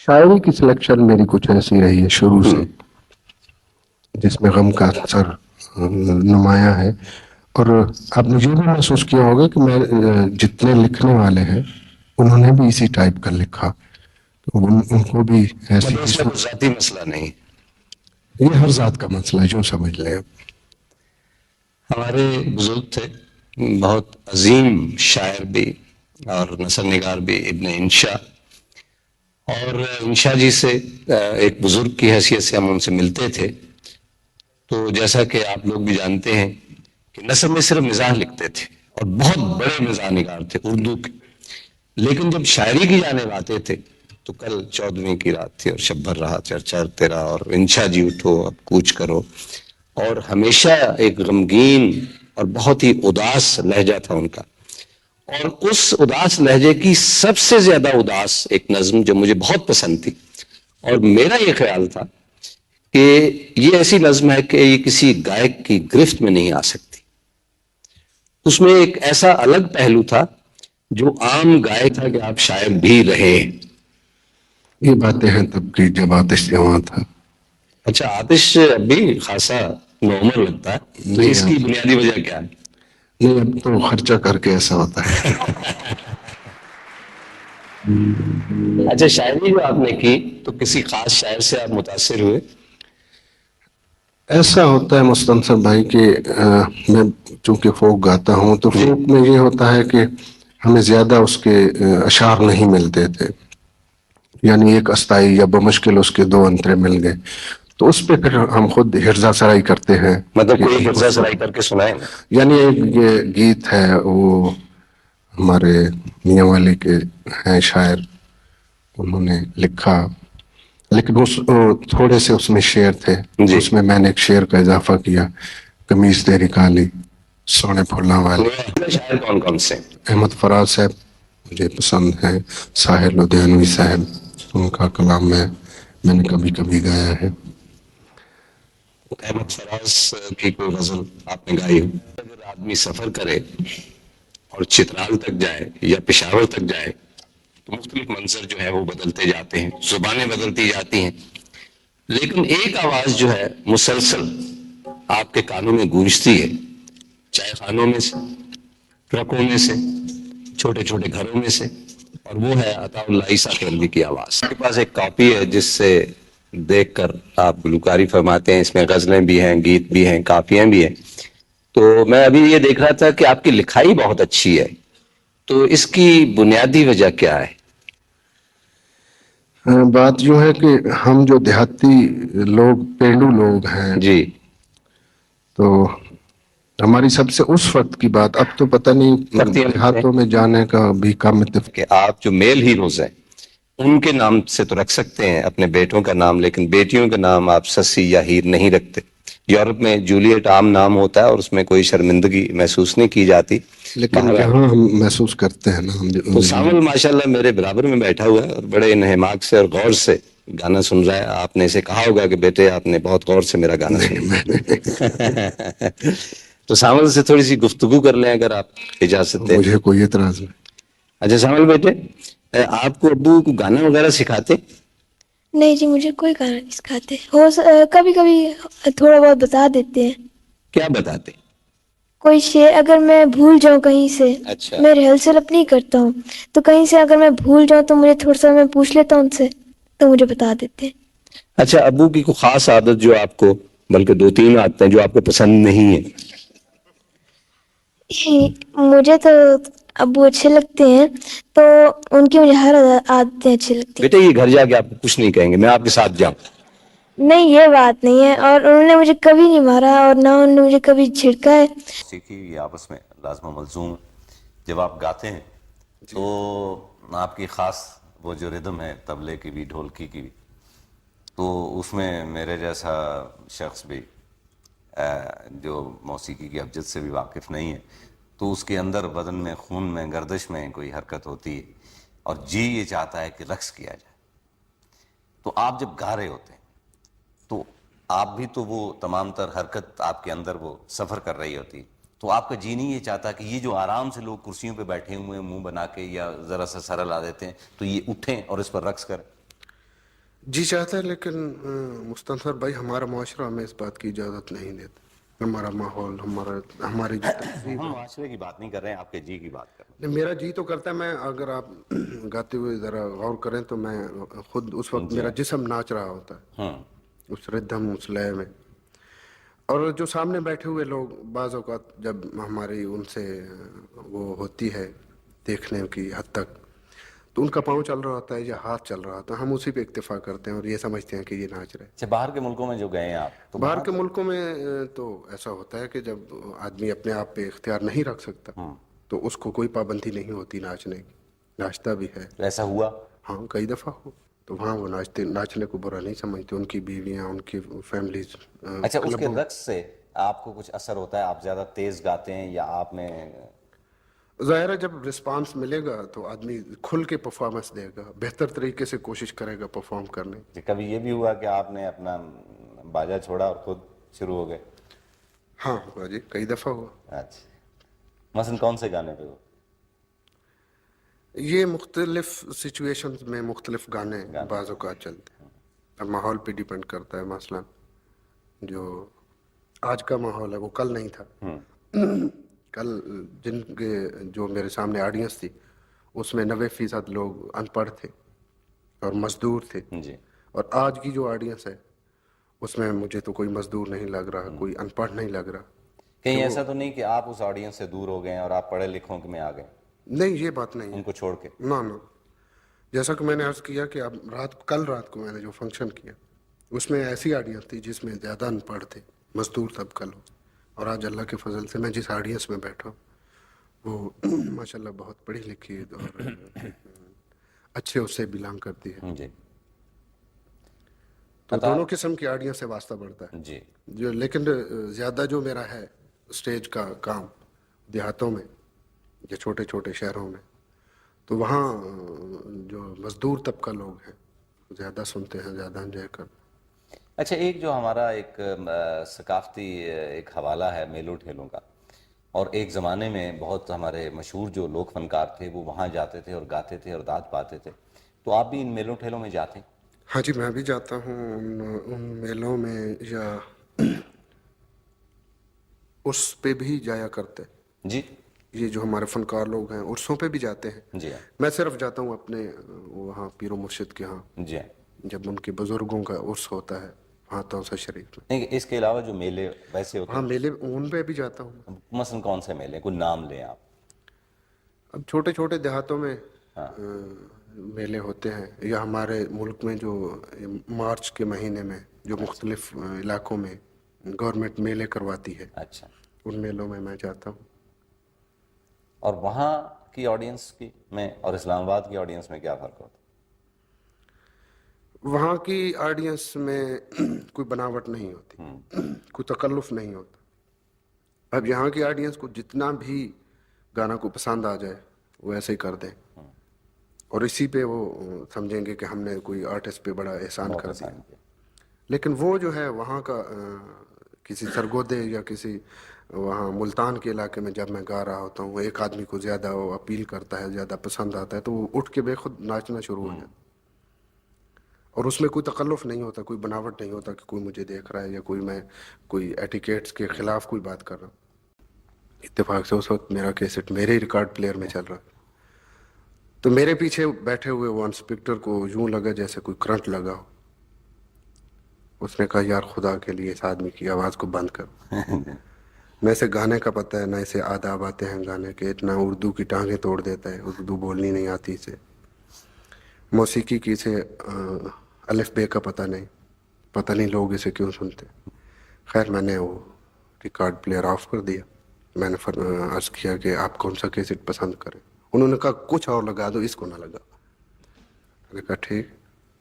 شاعری کی سلیکشن میری کچھ ایسی رہی ہے شروع سے، جس میں غم کا اثر نمایاں ہے. اور آپ نے یہ بھی محسوس کیا ہوگا کہ میں جتنے لکھنے والے ہیں انہوں نے بھی اسی ٹائپ کا لکھا، ان کو بھی ایسی مطلب اس میں کوئی ذاتی مسئلہ نہیں. یہ ہر ذات کا مسئلہ ہے، جو سمجھ لیں. ہمارے بزرگ تھے بہت عظیم شاعر بھی اور نثر نگار بھی، ابن انشا. اور انشا جی سے ایک بزرگ کی حیثیت سے ہم ان سے ملتے تھے. تو جیسا کہ آپ لوگ بھی جانتے ہیں کہ نثر میں صرف مزاح لکھتے تھے اور بہت بڑے مزاح نگار تھے اردو کے. لیکن جب شاعری کی جانب آتے تھے تو کل 14ویں کی رات تھی اور شب بھر رہا چرچا تیرا، اور انشا جی اٹھو اب کوچ کرو. اور ہمیشہ ایک غمگین اور بہت ہی اداس لہجہ تھا ان کا. اور اس اداس لہجے کی سب سے زیادہ اداس ایک نظم جو مجھے بہت پسند تھی، اور میرا یہ خیال تھا کہ یہ ایسی نظم ہے کہ یہ کسی گائک کی گرفت میں نہیں آ سکتی. اس میں ایک ایسا الگ پہلو تھا جو عام گائک تھا کہ آپ شاعر بھی رہے. یہ باتیں ہیں تب کی جب آتش جواں تھا. اچھا، آتش اب بھی خاصا نارمل لگتا ہے، تو اس کی بنیادی وجہ کیا ہے؟ نہیں، اب تو خرچہ کر کے ایسا ہوتا ہے. اچھا، شاعری جو آپ نے کی تو کسی خاص شاعر سے آپ متاثر ہوئے؟ ایسا ہوتا ہے مستنصر بھائی کہ میں چونکہ فوک گاتا ہوں تو فوک میں یہ ہوتا ہے کہ ہمیں زیادہ اس کے اشعار نہیں ملتے تھے، یعنی ایک استائی یا بمشکل اس کے 2 انترے مل گئے، تو اس پہ پھر ہم خود حرزہ سرائی کرتے ہیں. مطلب کوئی حرزہ سرائی کر کے سنائیں نا. یعنی ایک یہ گیت ہے، وہ ہمارے میاں والے کے ہیں شاعر، انہوں نے لکھا، لیکن تھوڑے سے اس میں شعر تھے. اس میں نے ایک شعر کا اضافہ کیا، قمیص تیری کالی سونے پھولاں والی. شاعر کون کون سے؟ احمد فراز صاحب مجھے پسند ہیں، ساحر لدھیانوی صاحب، ان کا کلام میں نے کبھی کبھی گایا ہے. احمد فراز کی کوئی غزل آپ نے گائی ہو؟ اگر آدمی سفر کرے اور چترال تک جائے یا پشاور تک جائے تو مختلف منظر جو ہے وہ بدلتے جاتے ہیں، زبانیں بدلتی جاتی ہیں، لیکن ایک آواز جو ہے مسلسل آپ کے کانوں میں گونجتی ہے، چائے خانوں میں سے، ٹرکوں میں سے، چھوٹے چھوٹے گھروں میں سے، اور وہ ہے عطا اللہ عیسیٰ کیلوی کی آواز. آپ کے پاس ایک کاپی ہے جس سے دیکھ کر آپ گلوکاری فرماتے ہیں، اس میں غزلیں بھی ہیں، گیت بھی ہیں، کافیاں بھی ہیں. تو میں ابھی یہ دیکھ رہا تھا کہ آپ کی لکھائی بہت اچھی ہے، تو اس کی بنیادی وجہ کیا ہے؟ بات جو ہے کہ ہم جو دیہاتی لوگ، پینڈو لوگ ہیں جی، تو ہماری سب سے اس وقت کی بات، اب تو پتہ نہیں دیہاتوں میں جانے کا بھی کم اتفاق. کہ آپ جو میل ہیروز ہیں ان کے نام سے تو رکھ سکتے ہیں اپنے بیٹوں کا نام، لیکن بیٹیوں کا نام آپ سسی یا ہیر نہیں رکھتے. یورپ میں جولیٹ عام نام ہوتا ہے اور اس میں کوئی شرمندگی محسوس نہیں کی جاتی، لیکن یہاں ہم محسوس کرتے ہیں نا. تو سامل ماشاءاللہ میرے برابر میں بیٹھا ہوا ہے اور بڑے انہماک سے اور غور سے گانا سن رہا ہے. آپ نے اسے کہا ہوگا کہ بیٹے آپ نے بہت غور سے میرا گانا سنا. تو سامل سے تھوڑی سی گفتگو کر لیں اگر آپ اجازت دیں. مجھے کوئی اعتراض نہیں. اچھا سامل بیٹے، آپ کو ابو کو گانا وغیرہ سکھاتے؟ نہیں جی، مجھے کوئی گانا نہیں سکھاتے. کبھی کبھی تھوڑا بہت بتا دیتے ہیں. کیا بتاتے؟ کوئی شعر اگر میں بھول جاؤں کہیں سے، اچھا، میں ریہرسل اپنی کرتا ہوں، تو کہیں سے اگر میں بھول جاؤں تو مجھے تھوڑا سا میں پوچھ لیتا ہوں ان سے، تو مجھے بتا دیتے ہیں. اچھا، ابو کی کوئی خاص عادت جو آپ کو، بلکہ 2-3 عادتیں جو آپ کو پسند نہیں ہیں؟ مجھے تو ابو اچھے لگتے ہیں، تو ان کی مجھے ہر عادتیں اچھی لگتی ہیں. بیٹے یہ گھر جا کے آپ کو کچھ نہیں کہیں گے، میں آپ کے ساتھ جاؤں؟ نہیں، یہ بات نہیں ہے، اور انہوں نے مجھے کبھی نہیں مارا اور نہ انہوں نے مجھے کبھی جھڑکا ہے. موسیقی یہ آپس میں لازم و ملزوم. جب آپ گاتے ہیں تو آپ کی خاص وہ جو ردم ہے طبلے کی بھی ڈھولکی کی بھی، تو اس میں میرے جیسا شخص بھی جو موسیقی کی ابجد سے بھی واقف نہیں ہے تو اس کے اندر بدن میں، خون میں، گردش میں کوئی حرکت ہوتی ہے اور جی یہ چاہتا ہے کہ رقص کیا جائے. تو آپ جب گا رہے ہوتے ہیں تو آپ بھی تو وہ تمام تر حرکت آپ کے اندر وہ سفر کر رہی ہوتی، تو آپ کا جی نہیں یہ چاہتا کہ یہ جو آرام سے لوگ کرسیوں پہ بیٹھے ہوئے ہیں منہ بنا کے یا ذرا سا سر ہلا دیتے ہیں تو یہ اٹھیں اور اس پر رقص کریں؟ जी चाहता है, लेकिन मुस्तनसर भाई हमारा माशरा हमें इस बात की इजाज़त नहीं देता. हमारा माहौल, हमारी जो तहजीब हम है. माशरे की बात नहीं कर रहे हैं, आपके जी की बात कर रहे नहीं, मेरा जी तो करता है, मैं अगर आप गाते हुए ज़रा गौर करें तो मैं खुद उस वक्त जी। मेरा जिस्म नाच रहा होता है हैं। उस रिदम, उस लय में. और जो सामने बैठे हुए लोग बाज़ औक़ात जब हमारी उनसे वो होती है देखने की हद तक, तो उनका पाँव चल रहा होता है या हाथ चल रहा होता है, हम उसी पे इक्तिफ़ा करते हैं और ये समझते हैं कि ये नाच रहे हैं. अच्छा, बाहर के मुल्कों में जो गए हैं आप, तो बाहर वहाँ के मुल्कों में तो ऐसा होता है कि जब आदमी अपने आप पे इख्तियार नहीं रख सकता तो उसको कोई पाबंदी नहीं होती नाचने की. नाचता भी है. तो ऐसा हुआ? हाँ, कई दफ़ा हो. तो वहाँ वो नाचने को बुरा नहीं समझते. उनकी बीवियाँ, उनकी फैमिलीज अच्छा, उसके क्लबों. रक्स से आपको कुछ असर होता है? आप ज्यादा तेज गाते हैं या आप में? ज़ाहिर है जब रिस्पांस मिलेगा तो आदमी खुल के परफॉर्मेंस देगा, बेहतर तरीके से कोशिश करेगा परफॉर्म करने. कभी ये भी हुआ कि आपने अपना बाजा छोड़ा और खुद शुरू हो गए? हाँ हुआ जी, कई दफ़ा हुआ. अच्छा, मसलन कौन से गाने पे हो? ये मुख्तलिफ सिचुएशंस में मुख्तलिफ गाने बाज़ औक़ात चलते हैं. अब माहौल पे डिपेंड करता है. मसलन जो आज का माहौल है वो कल नहीं था. कल जिनके जो मेरे सामने ऑडियंस थी उसमें 90% लोग अनपढ़ थे और मजदूर थे. जी। और आज की जो ऑडियंस है उसमें मुझे तो कोई मजदूर नहीं लग रहा, कोई अनपढ़ नहीं लग रहा. कहीं ऐसा तो नहीं कि आप उस ऑडियंस से दूर हो गए हैं और आप पढ़े लिखों में आ गए नहीं, ये बात नहीं है. उनको छोड़ के? ना ना, जैसा कि मैंने अर्ज़ किया कि अब कल रात को मैंने जो फंक्शन किया उसमें ऐसी ऑडियंस थी जिसमें ज़्यादा अनपढ़ थे, मजदूर तबका लोग. और आज अल्लाह के फजल से मैं जिस ऑडियंस में बैठा हूँ वो माशाल्लाह बहुत पढ़ी लिखी और अच्छे उससे बिलोंग करती है. जी। तो दोनों किस्म की ऑडियंस से वास्ता बढ़ता है. जी। जो लेकिन ज़्यादा जो मेरा है स्टेज का काम देहातों में या छोटे छोटे शहरों में, तो वहाँ जो मजदूर तबका लोग हैं ज़्यादा सुनते हैं, ज़्यादा एंजॉय करते हैं. अच्छा, एक जो हमारा एक सकाफती एक हवाला है मेलों ठेलों का, और एक ज़माने में बहुत हमारे मशहूर जो लोक फनकार थे वो वहाँ जाते थे और गाते थे और दाद पाते थे, तो आप भी इन मेलों ठेलों में जाते हैं? हाँ जी, मैं भी जाता हूँ उन मेलों में, या उर्स पे भी जाया करते. जी। ये जो हमारे फनकार लोग हैं उर्सों पे भी जाते हैं. जी हाँ। मैं सिर्फ जाता हूँ अपने वहाँ पीरो मुर्शिद के यहाँ, जी हाँ। जब उनके बुजुर्गों का उर्स होता है वहाँ तौसा शरीफ में. नहीं, इसके अलावा जो मेले वैसे होते हाँ, मेले उन पे भी जाता हूँ. हैं, मसलन कौन से मेले, कोई नाम लें आप? अब छोटे छोटे देहातों में मेले होते हैं, या हमारे मुल्क में जो मार्च के महीने में जो मुख्तलिफ इलाकों में गवर्नमेंट मेले करवाती है, अच्छा, उन मेलों में मैं जाता हूँ. और वहाँ की ऑडियंस की में और इस्लामाबाद की ऑडियंस में क्या फ़र्क होता है? वहाँ की ऑडियंस में कोई बनावट नहीं होती, कोई तकल्लुफ़ नहीं होता. अब यहाँ की ऑडियंस को जितना भी गाना को पसंद आ जाए वो ऐसे ही कर दें और इसी पे वो समझेंगे कि हमने कोई आर्टिस्ट पे बड़ा एहसान कर दिया. लेकिन वो जो है वहाँ का किसी सरगोदे या किसी वहाँ मुल्तान के इलाके में जब मैं गा रहा होता हूँ, एक आदमी को ज़्यादा वो अपील करता है, ज़्यादा पसंद आता है, तो वो उठ के बेखुद नाचना शुरू हो जाता. और उसमें कोई तकल्लुफ़ नहीं होता, कोई बनावट नहीं होता कि कोई मुझे देख रहा है या कोई एटिकेट्स के ख़िलाफ़ कोई बात कर रहा हूँ. इत्तेफाक से उस वक्त मेरा कैसेट मेरे ही रिकॉर्ड प्लेयर में चल रहा, तो मेरे पीछे बैठे हुए वो इंस्पेक्टर को यूं लगा जैसे कोई करंट लगा हो. उसने कहा, यार खुदा के लिए इस आदमी की आवाज़ को बंद कर. न इसे गाने का पता है, न इसे आदाब आते हैं गाने के, इतना उर्दू की टांगें तोड़ देता है, उर्दू बोलनी नहीं आती इसे, मौसीकी की इसे अलिफ बे का पता नहीं लोग इसे क्यों सुनते. खैर मैंने वो रिकॉर्ड प्लेयर ऑफ कर दिया. मैंने अर्ज़ किया कि आप कौन सा कैसेट पसंद करें. उन्होंने कहा कुछ और लगा दो, इसको ना लगा. मैंने कहा ठीक.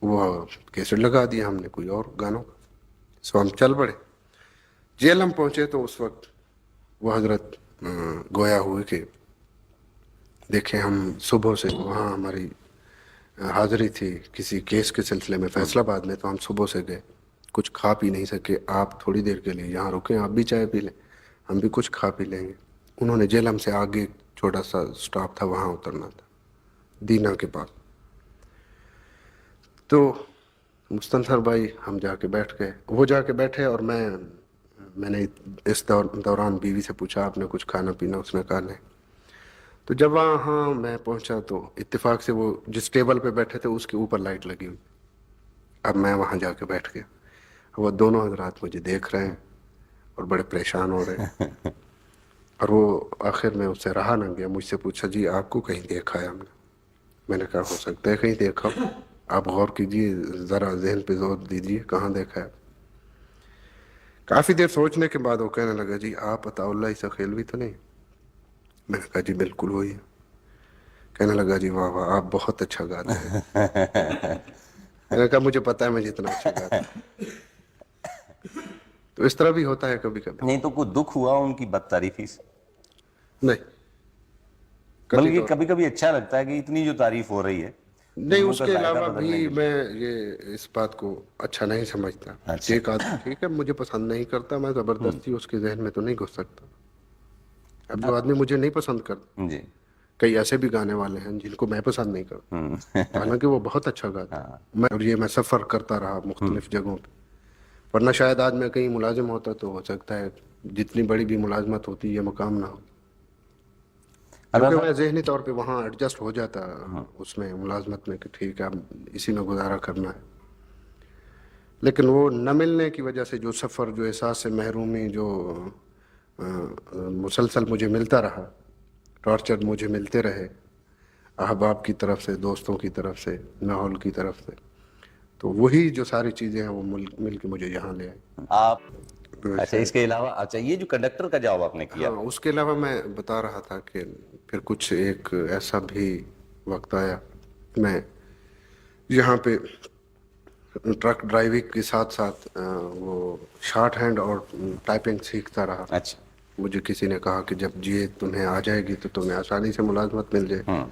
वो कैसेट लगा दिया हमने कोई और गानों का. सो हम चल पड़े. जेल हम पहुँचे तो उस वक्त वो हजरत गोया हुए कि देखें हम सुबह से वहाँ हमारी हाज़िरी थी किसी केस के सिलसिले में फैसलाबाद में, तो हम सुबह से गए, कुछ खा पी नहीं सके. आप थोड़ी देर के लिए यहाँ रुकें, आप भी चाय पी लें, हम भी कुछ खा पी लेंगे. उन्होंने जेलम से आगे एक छोटा सा स्टॉप था, वहाँ उतरना था, दीना के पास. तो मुस्तनसर भाई हम जाके बैठ गए, वो जाके बैठे और मैंने इस दौरान बीवी से पूछा आपने कुछ खाना पीना, उसने कहा नहीं। तो जब वहाँ मैं पहुंचा तो इत्तेफाक से वो जिस टेबल पे बैठे थे उसके ऊपर लाइट लगी हुई। अब मैं वहाँ जाके बैठ गया, वो दोनों हजरात मुझे देख रहे हैं और बड़े परेशान हो रहे हैं। और वो आखिर में उससे रहा ना गया, मुझसे पूछा जी आपको कहीं देखा है हमने? मैंने कहा हो सकता है कहीं देखा हो, आप गौर कीजिए, ज़रा जहन पे जोर दीजिए, कहाँ देखा है? काफ़ी देर सोचने के बाद वो कहने लगा जी आप अताउल्लाह ईसा खेलवी तो नहीं? मैंने कहा जी बिल्कुल वही है। कहने लगा जी वाह वाह आप बहुत अच्छा गाते हैं। मैंने कहा मुझे पता है मैं जितना अच्छा गाता हूं। तो इस तरह भी होता है कभी कभी। नहीं तो कोई दुख हुआ उनकी बदतारीफी से? नहीं, बल्कि कभी कभी अच्छा लगता है कि इतनी जो तारीफ हो रही है नहीं, मुंह का उसके जायका अलावा बदलने भी के लिए। मैं ये इस बात को अच्छा नहीं समझता। अच्छा। एक आदमी ठीक है मुझे पसंद नहीं करता, मैं जबरदस्ती उसके जहन में तो नहीं घुस सकता। अब जो आदमी मुझे नहीं पसंद करता, जी। कई ऐसे भी गाने वाले हैं जिनको मैं पसंद नहीं करता, हालांकि वो बहुत अच्छा गाता है। मैं सफ़र करता रहा मुख्तलिफ जगहों पे, वरना शायद आज मैं कहीं मुलाजिम होता तो हो सकता है जितनी बड़ी भी मुलाजमत होती ये मकाम ना हो, क्योंकि मैं जहनी तौर पे वहाँ एडजस्ट हो जाता उसमें मुलाजमत में कि ठीक है अब इसी में गुजारा करना है। लेकिन वो न मिलने की वजह से जो सफ़र, जो एहसास से महरूमी जो मुसलसल मुझे मिलता रहा, टॉर्चर मुझे मिलते रहे अहबाब की तरफ से, दोस्तों की तरफ से, माहौल की तरफ से, तो वही जो सारी चीज़ें हैं वो मिल के मुझे यहाँ ले आए। आप अच्छा इसके अलावा अच्छा ये जो कंडक्टर का जॉब आपने किया, हाँ, उसके अलावा मैं बता रहा था कि फिर कुछ एक ऐसा भी वक्त आया, मैं यहाँ पे ट्रक ड्राइविंग के साथ साथ वो शॉर्ट हैंड और टाइपिंग सीखता रहा। अच्छा मुझे किसी ने कहा कि जब ये तुम्हें आ जाएगी तो तुम्हें आसानी से मुलाजमत मिल जाए।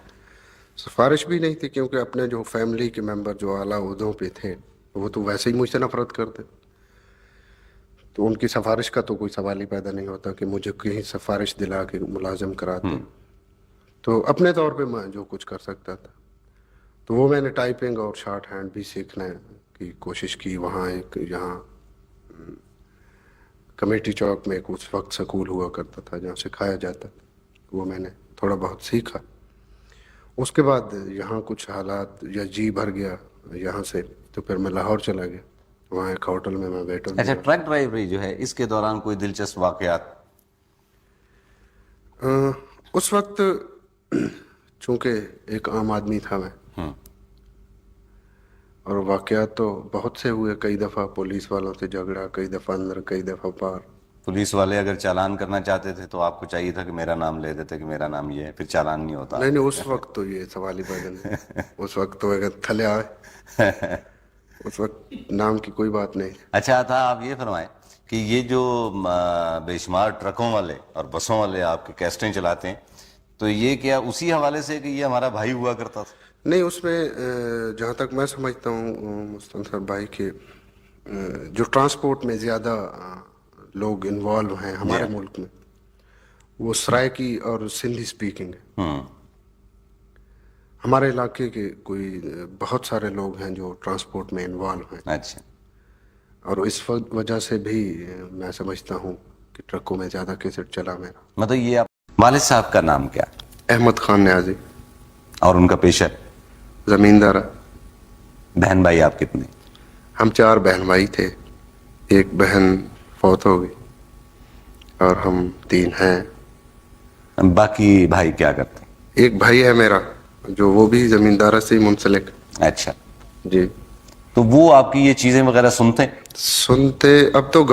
सिफारिश भी नहीं थी, क्योंकि अपने जो फैमिली के मेंबर जो आला ओहदों पे थे वो तो वैसे ही मुझसे नफरत करते, तो उनकी सिफारिश का तो कोई सवाल ही पैदा नहीं होता कि मुझे कहीं सिफारिश दिला के मुलाजिम कराते। तो अपने तौर पे मैं जो कुछ कर सकता था तो वो मैंने टाइपिंग और शॉर्ट हैंड भी सीखने की कोशिश की। वहाँ एक यहाँ कमेटी चौक में एक उस वक्त स्कूल हुआ करता था जहाँ सिखाया जाता था, वो मैंने थोड़ा बहुत सीखा। उसके बाद यहाँ कुछ हालात या जी भर गया यहाँ से, तो फिर मैं लाहौर चला गया, वहाँ एक होटल में मैं वेटर अच्छा ट्रक ड्राइवरी जो है इसके दौरान कोई दिलचस्प वाकयात? उस वक्त चूंकि एक आम आदमी था मैं, और वाकयात तो बहुत से हुए, कई दफ़ा पुलिस वालों से झगड़ा, कई दफ़ा अंदर, कई दफ़ा बाहर। पुलिस वाले अगर चालान करना चाहते थे तो आपको चाहिए था कि मेरा नाम ले देते कि मेरा नाम ये है, फिर चालान नहीं होता। नहीं, उस वक्त तो ये सवाल ही पैदा नहीं। उस वक्त तो अगर थले आए उस वक्त नाम की कोई बात नहीं। अच्छा था, आप ये फरमाएं कि ये जो बेशुमार ट्रकों वाले और बसों वाले आपके कैस्टें चलाते हैं, तो ये क्या उसी हवाले से कि ये हमारा भाई हुआ करता था? नहीं, उसमें जहाँ तक मैं समझता हूँ मुस्तनसर भाई के जो ट्रांसपोर्ट में ज़्यादा लोग इन्वॉल्व हैं हमारे मुल्क में, वो सराइकी और सिंधी स्पीकिंग है। हमारे इलाके के कोई बहुत सारे लोग हैं जो ट्रांसपोर्ट में इन्वॉल्व हैं। अच्छा, और इस वजह से भी मैं समझता हूँ कि ट्रकों में ज़्यादा केसेट चला मेरा। मतलब ये आप वालिद साहब का नाम क्या? अहमद खान न्याजी। और उनका पेशा? ज़मींदार। बहन भाई आप कितने? हम 4 बहन भाई थे, एक बहन फौत हो गई और हम 3 हैं। बाकी भाई क्या करते हैं? एक भाई है मेरा जो वो भी जमींदार से ही मुंसलिक। अच्छा जी। तो वो आपकी ये चीजें वगैरह सुनते हैं? सुनते अब तो